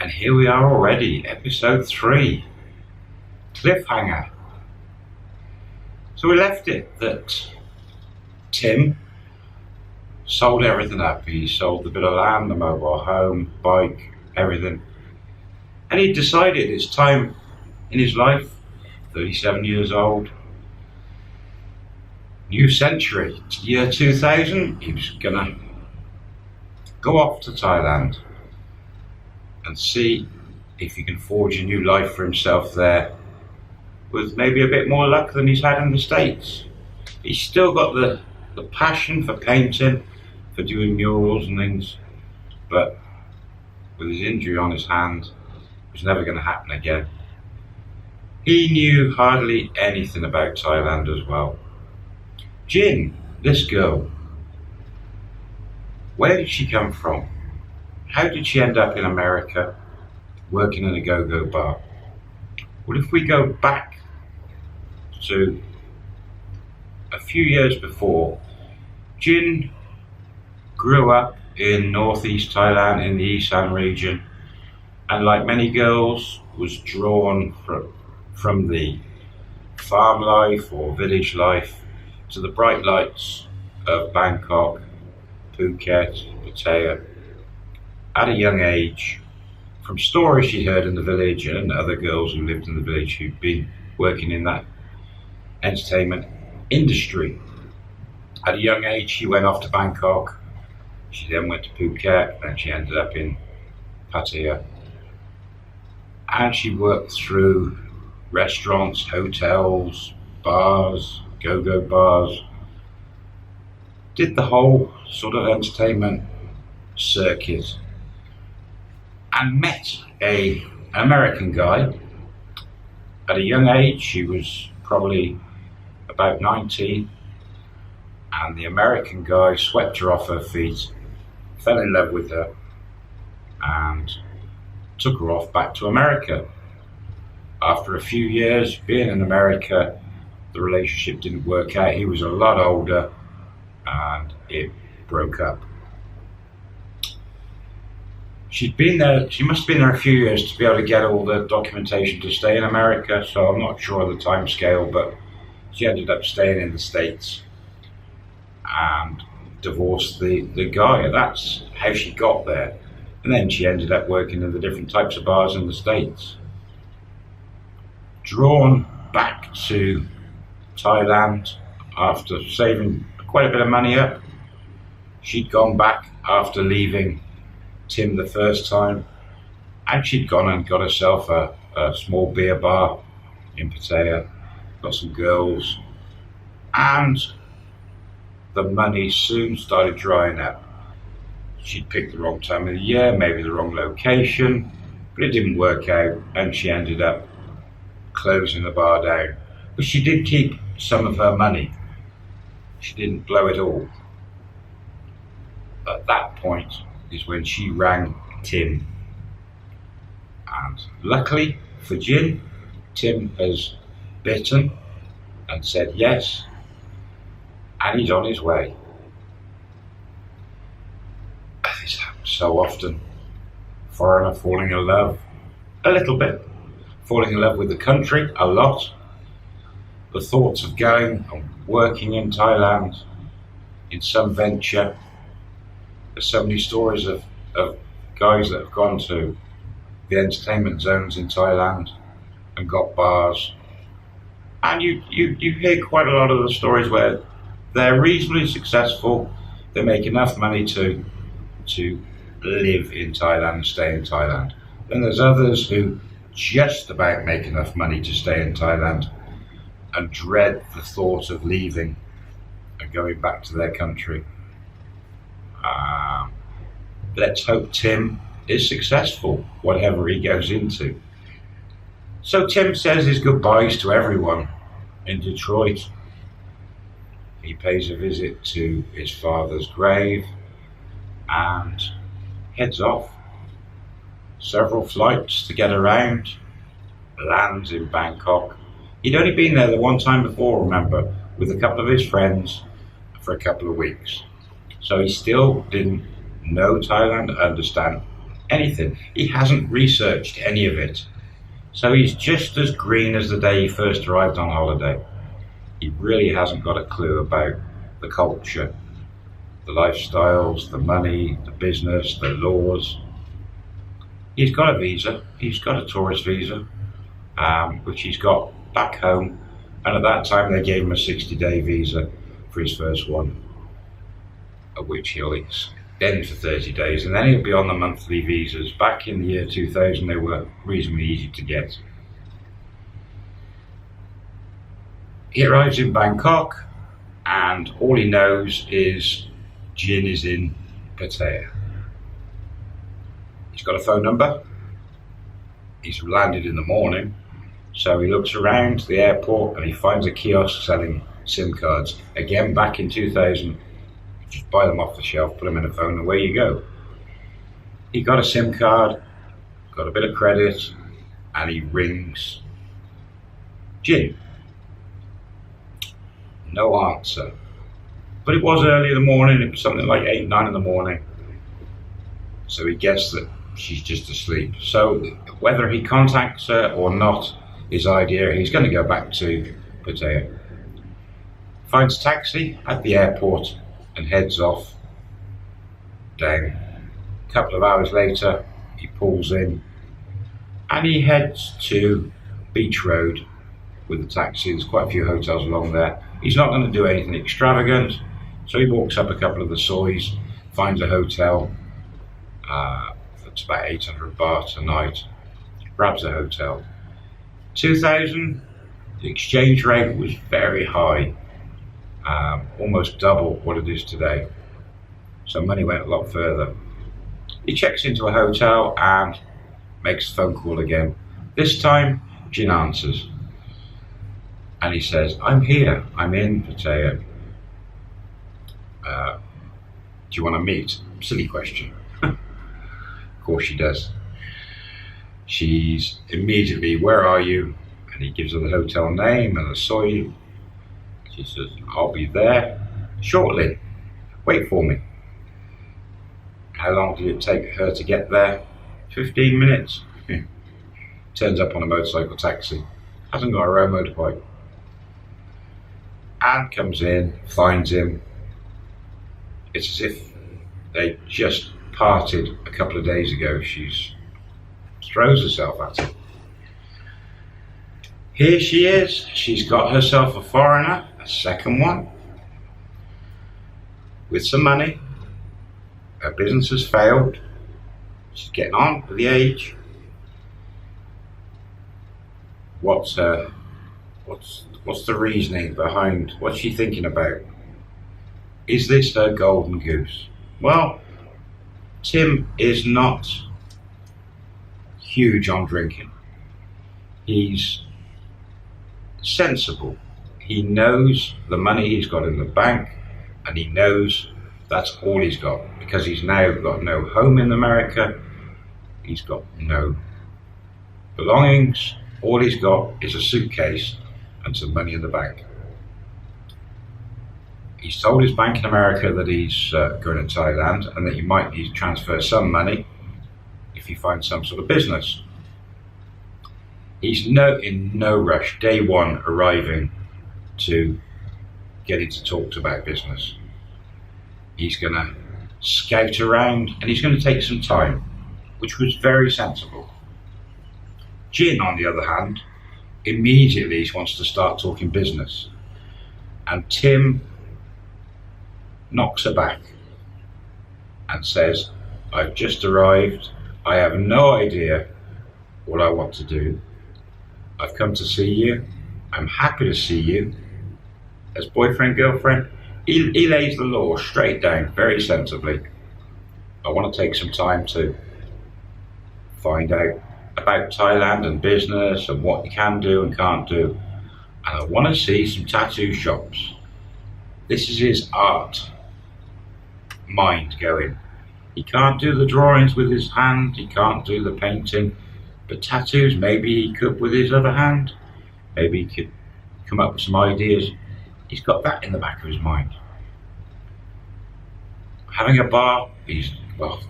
And here we are already, episode 3, Cliffhanger. So we left it that Tim sold everything up. He sold the bit of land, the mobile home, bike, everything. And he decided it's time in his life, 37 years old, new century, year 2000, he was gonna go off to Thailand and see if he can forge a new life for himself there with maybe a bit more luck than he's had in the States. He's still got the passion for painting, for doing murals and things, but with his injury on his hand, it was never going to happen again. He knew hardly anything about Thailand as well. Jin, this girl, where did she come from? How did she end up in America working in a go-go bar? Well, if we go back to a few years before, Jin grew up in northeast Thailand in the Isan region, and like many girls was drawn from the farm life or village life to the bright lights of Bangkok, Phuket, Pattaya. At a young age, from stories she heard in the village and other girls who lived in the village who'd been working in that entertainment industry. At a young age, she went off to Bangkok. She then went to Phuket, and she ended up in Pattaya. And she worked through restaurants, hotels, bars, go-go bars. Did the whole sort of entertainment circuit. And met an American guy at a young age. She was probably about 19, and the American guy swept her off her feet, fell in love with her, and took her off back to America. After a few years being in America, the relationship didn't work out. He was a lot older, and it broke up. She'd been there, she must have been there a few years to be able to get all the documentation to stay in America, so I'm not sure of the time scale, but she ended up staying in the States and divorced the guy, and that's how she got there. And then she ended up working in the different types of bars in the States. Drawn back to Thailand after saving quite a bit of money up, she'd gone back after leaving Tim the first time, and she'd gone and got herself a small beer bar in Pattaya, got some girls, and the money soon started drying up. She'd picked the wrong time of the year, maybe the wrong location, but it didn't work out, and she ended up closing the bar down. But she did keep some of her money. She didn't blow it all. At that point is when she rang Tim. And luckily for Jin, Tim has bitten and said yes, and he's on his way. This happens so often. Foreigner falling in love, a little bit. Falling in love with the country, a lot. The thoughts of going and working in Thailand in some venture. There's so many stories of guys that have gone to the entertainment zones in Thailand and got bars. And you hear quite a lot of the stories where they're reasonably successful, they make enough money to live in Thailand and stay in Thailand. Then there's others who just about make enough money to stay in Thailand and dread the thought of leaving and going back to their country. Let's hope Tim is successful, whatever he goes into. So Tim says his goodbyes to everyone in Detroit. He pays a visit to his father's grave and heads off. Several flights to get around, lands in Bangkok. He'd only been there the one time before, remember, with a couple of his friends for a couple of weeks. So he still didn't know Thailand, understand anything. He hasn't researched any of it. So he's just as green as the day he first arrived on holiday. He really hasn't got a clue about the culture, the lifestyles, the money, the business, the laws. He's got a visa. He's got a tourist visa, which he's got back home. And at that time, they gave him a 60-day visa for his first one, of which he'll extend for 30 days. And then he'll be on the monthly visas. Back in the year 2000, they were reasonably easy to get. He arrives in Bangkok, and all he knows is Jin is in Pattaya. He's got a phone number. He's landed in the morning, so he looks around the airport and he finds a kiosk selling SIM cards. Again, back in 2000, just buy them off the shelf, put them in a phone, and away you go. He got a SIM card, got a bit of credit, and he rings Jin. No answer. But it was early in the morning, it was something like 8, 9 in the morning. So he guessed that she's just asleep. So whether he contacts her or not, his idea, he's going to go back to Pattaya. Finds a taxi at the airport and heads off down. A couple of hours later, he pulls in and he heads to Beach Road with the taxi. There's quite a few hotels along there. He's not going to do anything extravagant, so he walks up a couple of the sois, finds a hotel that's about 800 baht a night, grabs a hotel. 2000, the exchange rate was very high, almost double what it is today, so money went a lot further. He checks into a hotel and makes a phone call again. This time, Jin answers. And he says, I'm here, I'm in Pattaya. Do you want to meet? Silly question. Of course she does. She's immediately, where are you? And he gives her the hotel name and the soy. She says, I'll be there shortly. Wait for me. How long did it take her to get there? 15 minutes. Turns up on a motorcycle taxi. Hasn't got her own motorbike. Anne comes in, finds him. It's as if they just parted a couple of days ago. She throws herself at him. Here she is. She's got herself a foreigner, a second one, with some money. Her business has failed. She's getting on with the age. What's the reasoning behind, what's she thinking about? Is this her golden goose? Well, Tim is not huge on drinking. He's sensible. He knows the money he's got in the bank, and he knows that's all he's got, because he's now got no home in America. He's got no belongings. All he's got is a suitcase and some money in the bank. He's told his bank in America that he's going to Thailand and that he might need to transfer some money if he finds some sort of business. He's in no rush, day one, arriving to getting to talk about business. He's going to scout around and he's going to take some time, which was very sensible. Jin, on the other hand, immediately wants to start talking business, and Tim knocks her back and says, I've just arrived, I have no idea what I want to do. I've come to see you, I'm happy to see you. As boyfriend, girlfriend, he lays the law straight down, very sensibly. I want to take some time to find out about Thailand and business and what you can do and can't do. And I want to see some tattoo shops. This is his art mind going. He can't do the drawings with his hand, he can't do the painting, but tattoos, maybe he could with his other hand. Maybe he could come up with some ideas. He's got that in the back of his mind. Having a bar, the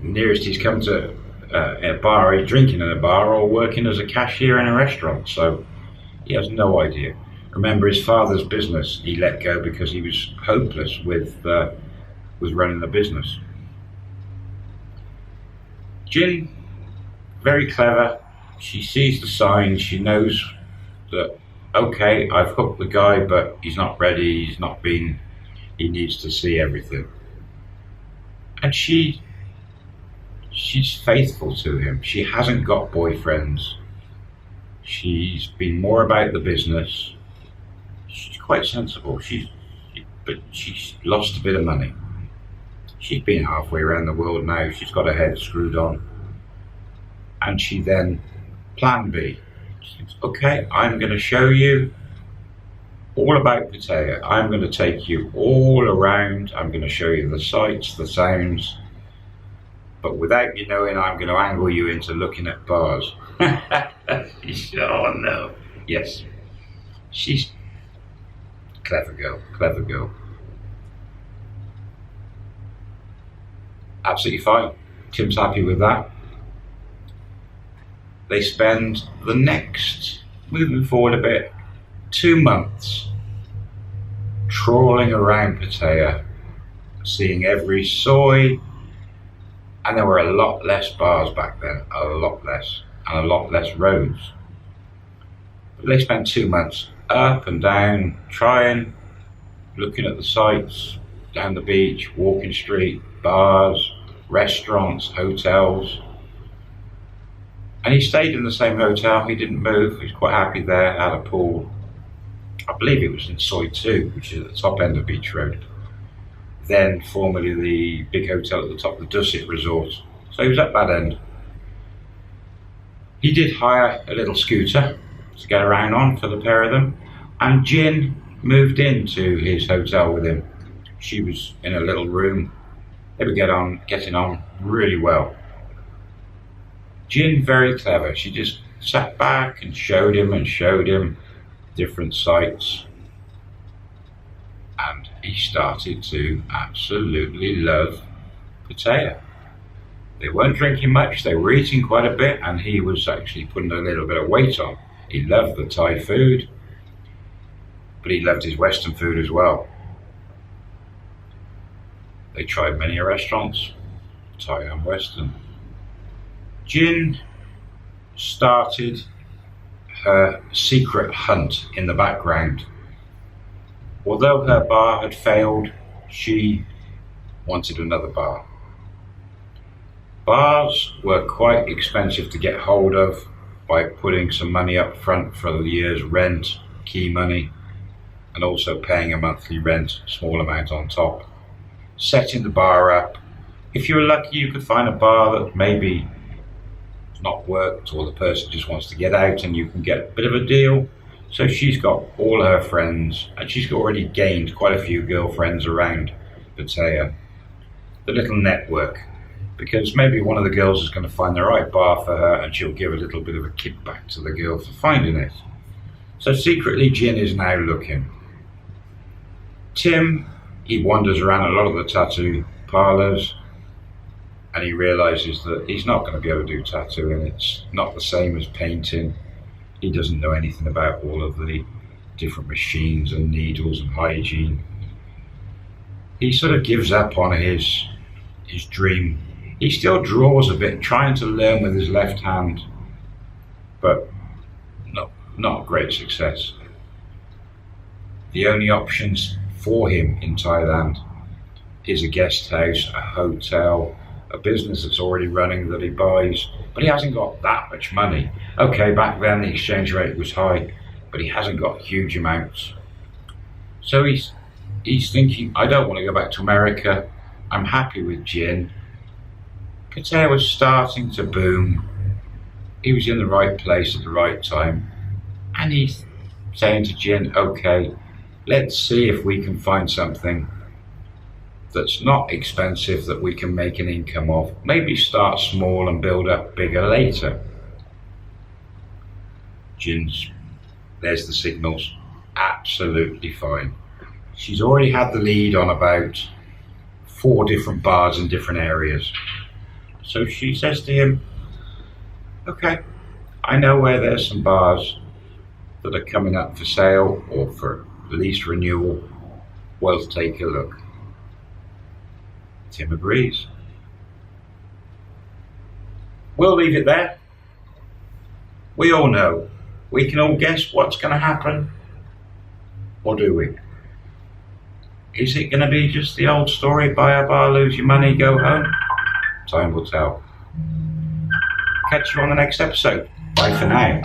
nearest he's come to in a bar, he's drinking in a bar or working as a cashier in a restaurant. So he has no idea. Remember, his father's business he let go because he was hopeless with running the business. Jin, very clever. She sees the signs. She knows that, okay, I've hooked the guy, but he's not ready. He needs to see everything. And she's faithful to him. She hasn't got boyfriends. She's been more about the business. She's quite sensible. But she's lost a bit of money. She's been halfway around the world now. She's got her head screwed on. And she then, plan B. She thinks, okay, I'm going to show you all about Pattaya. I'm going to take you all around. I'm going to show you the sights, the sounds. But without you knowing, I'm going to angle you into looking at bars. Oh no. Yes. She's clever girl. Absolutely fine. Tim's happy with that. They spend the next, moving forward a bit, 2 months trawling around Pattaya, seeing every soy, and there were a lot less bars back then, a lot less, and a lot less roads. But they spent 2 months up and down, trying, looking at the sights, down the beach, walking street, bars, restaurants, hotels. And he stayed in the same hotel. He didn't move. He was quite happy there. Had a pool. I believe it was in Soi 2, which is at the top end of Beach Road. Then formerly the big hotel at the top, the Dusit Resort. So he was at that end. He did hire a little scooter to get around on for the pair of them. And Jin moved into his hotel with him. She was in a little room. They were getting on really well. Jin, very clever. She just sat back and showed him different sights. And he started to absolutely love Pattaya. They weren't drinking much, they were eating quite a bit, and he was actually putting a little bit of weight on. He loved the Thai food, but he loved his Western food as well. They tried many restaurants, Thai and Western. Jin started her secret hunt in the background. Although her bar had failed, she wanted another bar. Bars were quite expensive to get hold of by putting some money up front for the year's rent, key money, and also paying a monthly rent, small amount on top. Setting the bar up. If you were lucky, you could find a bar that maybe not worked, or the person just wants to get out, and you can get a bit of a deal. So she's got all her friends, and she's already gained quite a few girlfriends around Pattaya. The little network, because maybe one of the girls is going to find the right bar for her, and she'll give a little bit of a kickback to the girl for finding it. So secretly, Jin is now looking. Tim, he wanders around a lot of the tattoo parlors, and he realizes that he's not going to be able to do tattooing. It's not the same as painting. He doesn't know anything about all of the different machines and needles and hygiene. He sort of gives up on his dream. He still draws a bit, trying to learn with his left hand, but not great success. The only options for him in Thailand is a guest house, a hotel, a business that's already running that he buys, but he hasn't got that much money. Okay, back then the exchange rate was high, but he hasn't got huge amounts. So he's thinking, I don't want to go back to America. I'm happy with Jin. Pattaya was starting to boom. He was in the right place at the right time. And he's saying to Jin, okay, let's see if we can find something that's not expensive that we can make an income of. Maybe start small and build up bigger later. There's the signals. Absolutely fine. She's already had the lead on about 4 different bars in different areas. So she says to him, Okay, I know where there's some bars that are coming up for sale or for lease renewal. Well, take a look. Tim agrees. We'll leave it there. We all know. We can all guess what's going to happen. Or do we? Is it going to be just the old story, buy a bar, lose your money, go home? Time will tell. Catch you on the next episode. Bye for now.